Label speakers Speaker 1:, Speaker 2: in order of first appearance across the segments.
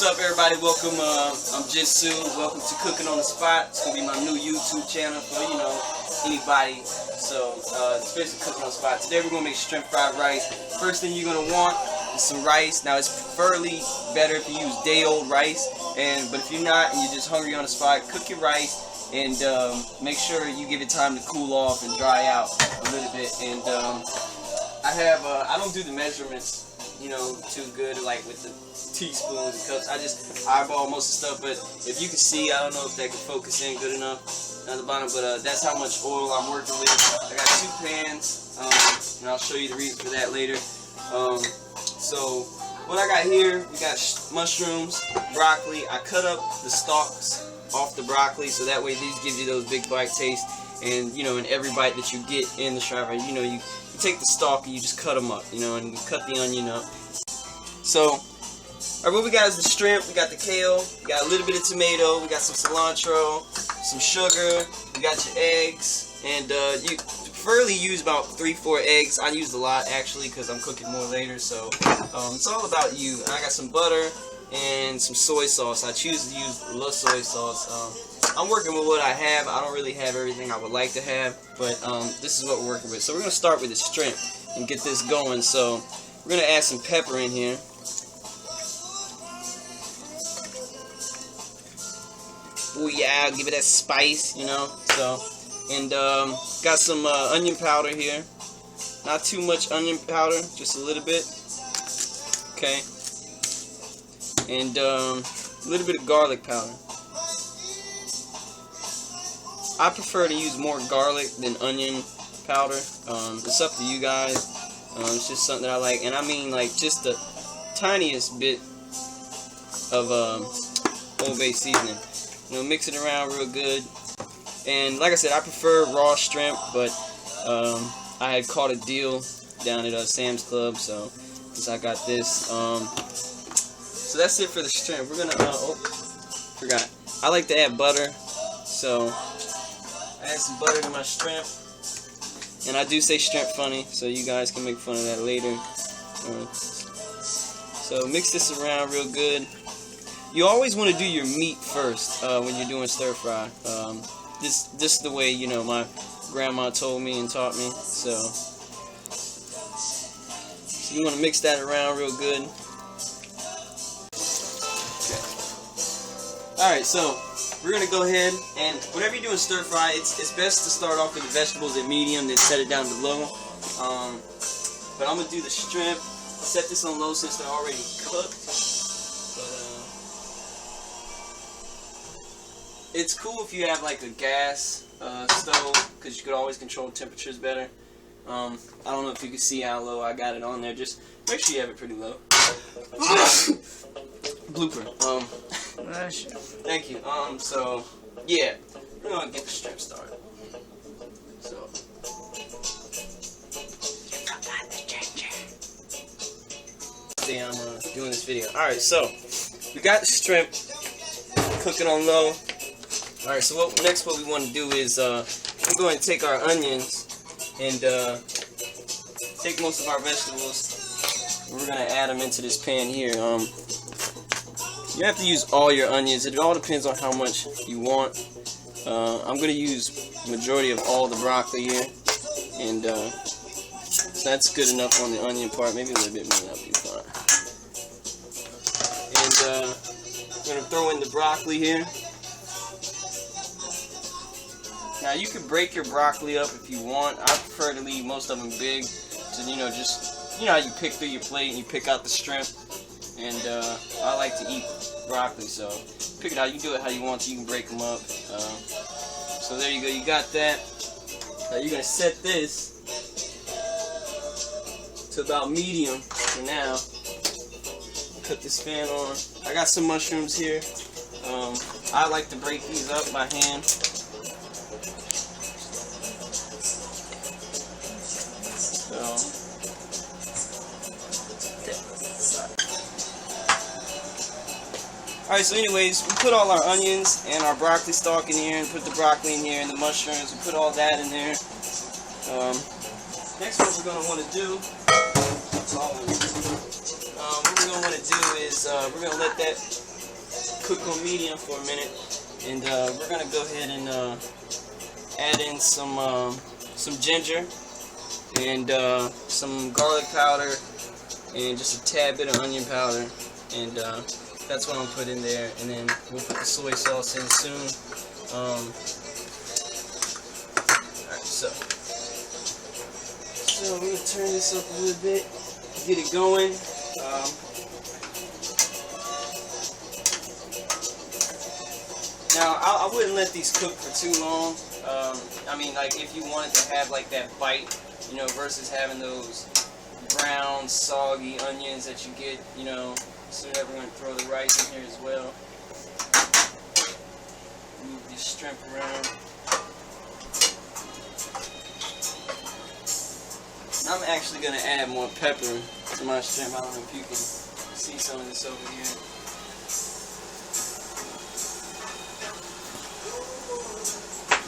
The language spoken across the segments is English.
Speaker 1: What's up, everybody? Welcome. I'm Jisoo. Welcome to Cooking on the Spot. It's gonna be my new YouTube channel for anybody. So it's basically Cooking on the Spot. Today we're gonna make shrimp fried rice. First thing you're gonna want is some rice. Now it's preferably better if you use day-old rice, but if you're not and you're just hungry on the spot, cook your rice and make sure you give it time to cool off and dry out a little bit. And I don't do the measurements too good, like with the teaspoons and cups. I just eyeball most of the stuff, but if you can see, I don't know if that can focus in good enough at the bottom, but that's how much oil I'm working with. I got 2 pans, and I'll show you the reason for that later. So what I got here, we got mushrooms, broccoli. I cut up the stalks off the broccoli, so that way these gives you those big bite taste, and in every bite that you get in the shrimp fry, you take the stalk and you just cut them up, and you cut the onion up. So, alright, what we got is the shrimp, we got the kale, we got a little bit of tomato, we got some cilantro, some sugar, we got your eggs, and you preferably use about 3-4 eggs. I used a lot actually because I'm cooking more later, so it's all about you. And I got some butter and some soy sauce. I choose to use a little soy sauce. I'm working with what I have. I don't really have everything I would like to have, but this is what we're working with. So we're going to start with the shrimp and get this going. So we're going to add some pepper in here. Oh yeah, give it that spice, So, and got some onion powder here. Not too much onion powder, just a little bit. Okay. And a little bit of garlic powder. I prefer to use more garlic than onion powder. It's up to you guys. It's just something that I like, and I mean like just the tiniest bit of Old Bay seasoning. Mix it around real good. And like I said, I prefer raw shrimp, but I had caught a deal down at Sam's Club, so I got this. So that's it for the shrimp. We're gonna forgot. I like to add butter, so add some butter to my shrimp, and I do say shrimp funny, so you guys can make fun of that later. So mix this around real good. You always want to do your meat first when you're doing stir fry. This is the way my grandma told me and taught me. So you want to mix that around real good. Okay. All right, so we're gonna go ahead and whenever you're doing stir fry, it's best to start off with the vegetables at medium, then set it down to low. But I'm gonna do the shrimp. Set this on low since they're already cooked. It's cool if you have like a gas stove, because you could always control temperatures better. I don't know if you can see how low I got it on there. Just make sure you have it pretty low. Blooper. Thank you. So yeah, we're gonna get the shrimp started. So. I'm doing this video. All right, so we got the shrimp cooking on low. All right, so what we want to do is we're going to take our onions and take most of our vegetables. We're going to add them into this pan here. You have to use all your onions. It all depends on how much you want. I'm going to use the majority of all the broccoli here, and so that's good enough on the onion part. Maybe a little bit more, that'll be fine. And I'm going to throw in the broccoli here. Now you can break your broccoli up if you want. I prefer to leave most of them big, to just how you pick through your plate and you pick out the shrimp. And I like to eat broccoli, so pick it out. You do it how you want to. You can break them up. So there you go. You got that. Now you're gonna set this to about medium for now. Cut this fan on. I got some mushrooms here. I like to break these up by hand. Alright, so anyways, we put all our onions and our broccoli stalk in here, and put the broccoli in here and the mushrooms, we put all that in there. Next what we're going to want to do, is we're going to let that cook on medium for a minute, and we're going to go ahead and add in some ginger and some garlic powder and just a tad bit of onion powder, and that's what I'm gonna put in there, and then we'll put the soy sauce in soon. Alright, so I'm gonna turn this up a little bit, get it going. Now I wouldn't let these cook for too long. I mean, like if you wanted to have like that bite, versus having those brown, soggy onions that you get, So we're going to throw the rice in here as well. Move this shrimp around. I'm actually going to add more pepper to my shrimp. I don't know if you can see some of this over here.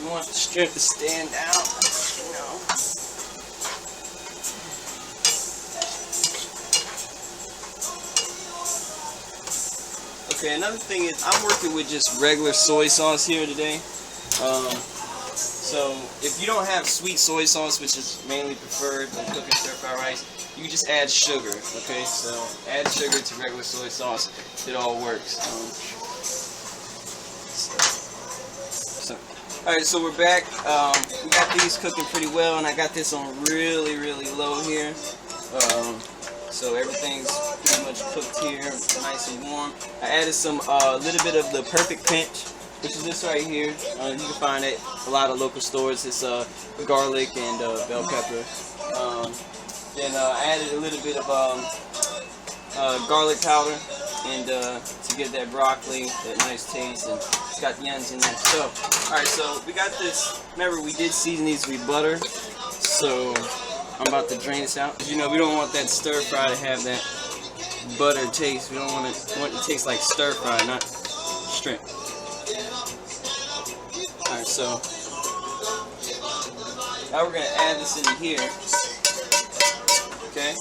Speaker 1: You want the shrimp to stand out, Okay, another thing is I'm working with just regular soy sauce here today. So if you don't have sweet soy sauce, which is mainly preferred when cooking stir-fry rice, you just add sugar. Okay, so add sugar to regular soy sauce. It all works. Alright, so we're back. We got these cooking pretty well, and I got this on really, really low here. So everything's pretty much cooked here, nice and warm. I added some little bit of the perfect pinch, which is this right here. You can find it at a lot of local stores. It's garlic and bell pepper. Then I added a little bit of garlic powder, and to give that broccoli that nice taste, and it's got the onions in there. So, alright, so we got this. Remember, we did season these with butter, so I'm about to drain this out. We don't want that stir fry to have that butter taste. We don't want it to taste like stir fry, not shrimp. Alright, so now we're going to add this in here. Okay?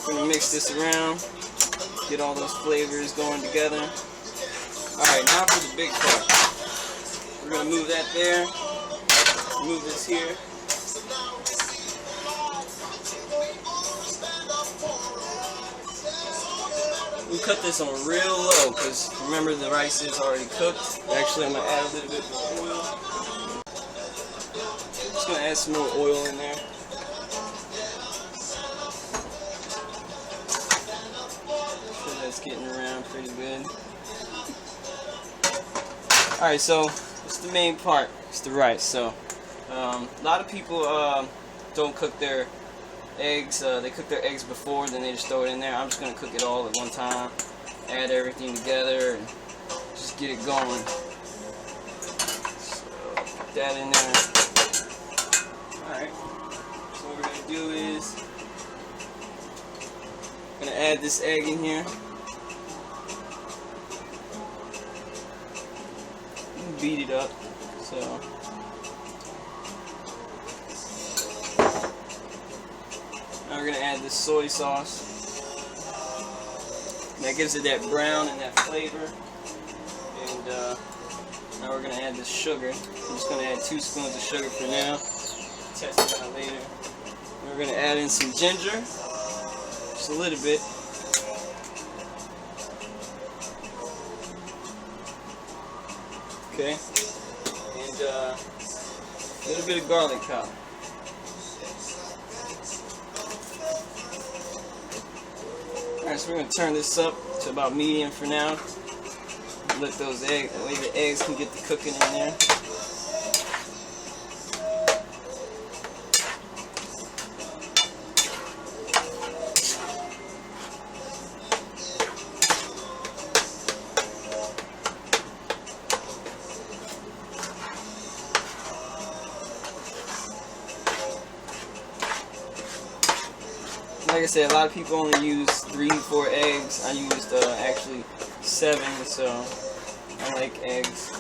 Speaker 1: We're going to mix this around, get all those flavors going together. Alright, now for the big part. We're going to move that there, move this here. We cut this on real low because remember the rice is already cooked. Actually, I'm going to add a little bit more oil. Just going to add some more oil in there. Sure that's getting around pretty good. Alright, so it's the main part. It's the rice. So a lot of people don't cook their eggs. They cook their eggs before, then they just throw it in there. I'm just going to cook it all at one time. Add everything together and just get it going. So put that in there. Alright. So what we're going to do is I'm going to add this egg in here. Beat it up. So now we're going to add this soy sauce. That gives it that brown and that flavor. And now we're going to add this sugar. I'm just going to add 2 spoons of sugar for now. Test it out later. And we're going to add in some ginger. Just a little bit. Okay, and a little bit of garlic powder. Alright, so we're going to turn this up to about medium for now. Let those eggs, that way the eggs can get the cooking in there. Like I said, a lot of people only use 3-4 eggs. I used actually 7, so I like eggs.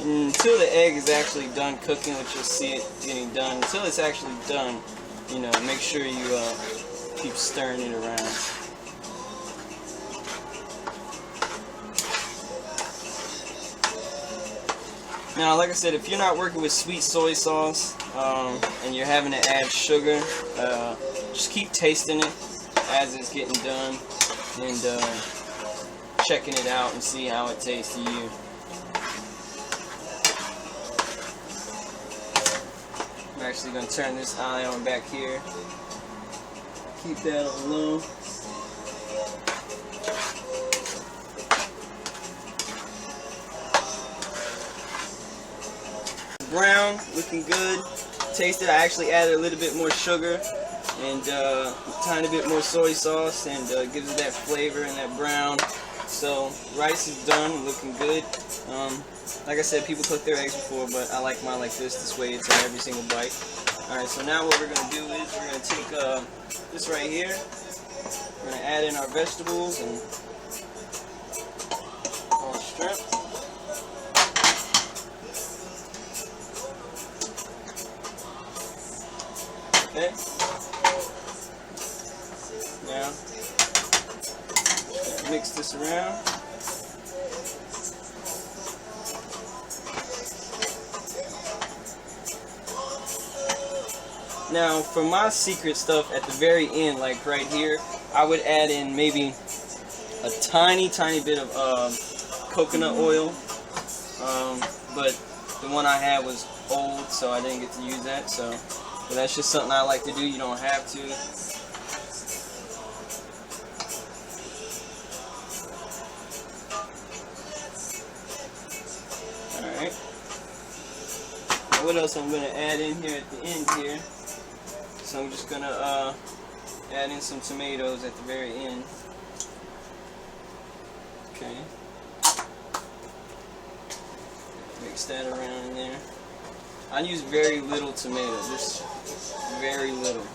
Speaker 1: And until the egg is actually done cooking, which you'll see it getting done, until it's actually done, you know, make sure you keep stirring it around. Now, like I said, if you're not working with sweet soy sauce and you're having to add sugar, just keep tasting it as it's getting done and checking it out and see how it tastes to you. I'm actually going to turn this eye on back here. Keep that on low. Brown, looking good. Tasted, I actually added a little bit more sugar and a tiny bit more soy sauce, and gives it that flavor and that brown. So rice is done, looking good. Like I said, people cook their eggs before, but I like mine like this. This way it's on every single bite. Alright, so now what we're going to do is we're going to take this right here. We're going to add in our vegetables and our shrimp. Okay. Now, mix this around. Now, for my secret stuff at the very end, like right here, I would add in maybe a tiny bit of coconut oil. But the one I had was old, so I didn't get to use that. So. But that's just something I like to do. You don't have to. Alright. What else I'm going to add in here at the end here? So I'm just going to add in some tomatoes at the very end. Okay. Mix that around in there. I use very little tomato, just very little.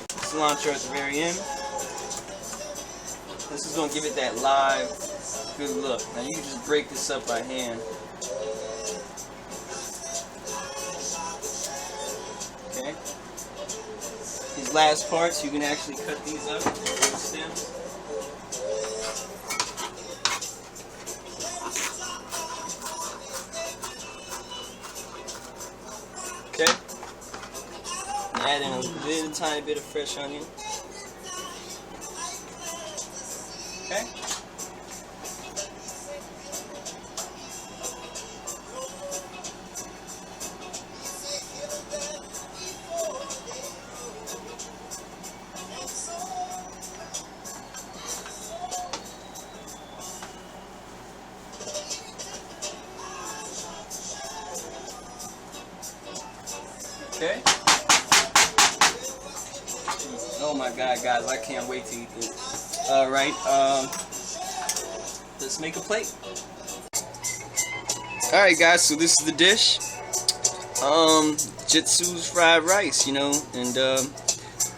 Speaker 1: Cilantro at the very end. This is going to give it that live, good look. Now you can just break this up by hand. Okay. These last parts, you can actually cut these up with the stems. Okay. Add in a tiny bit of fresh onion. Okay. Okay. Oh my God, guys, I can't wait to eat this. Alright, let's make a plate. Alright guys, so this is the dish. Jitsu's fried rice, you know, and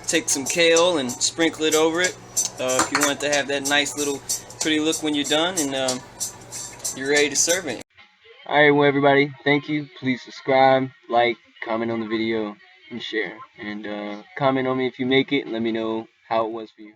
Speaker 1: take some kale and sprinkle it over it. If you want to have that nice little pretty look when you're done, and you're ready to serve it. Alright, well everybody, thank you. Please subscribe, like, comment on the video, and share. And comment on me if you make it and let me know how it was for you.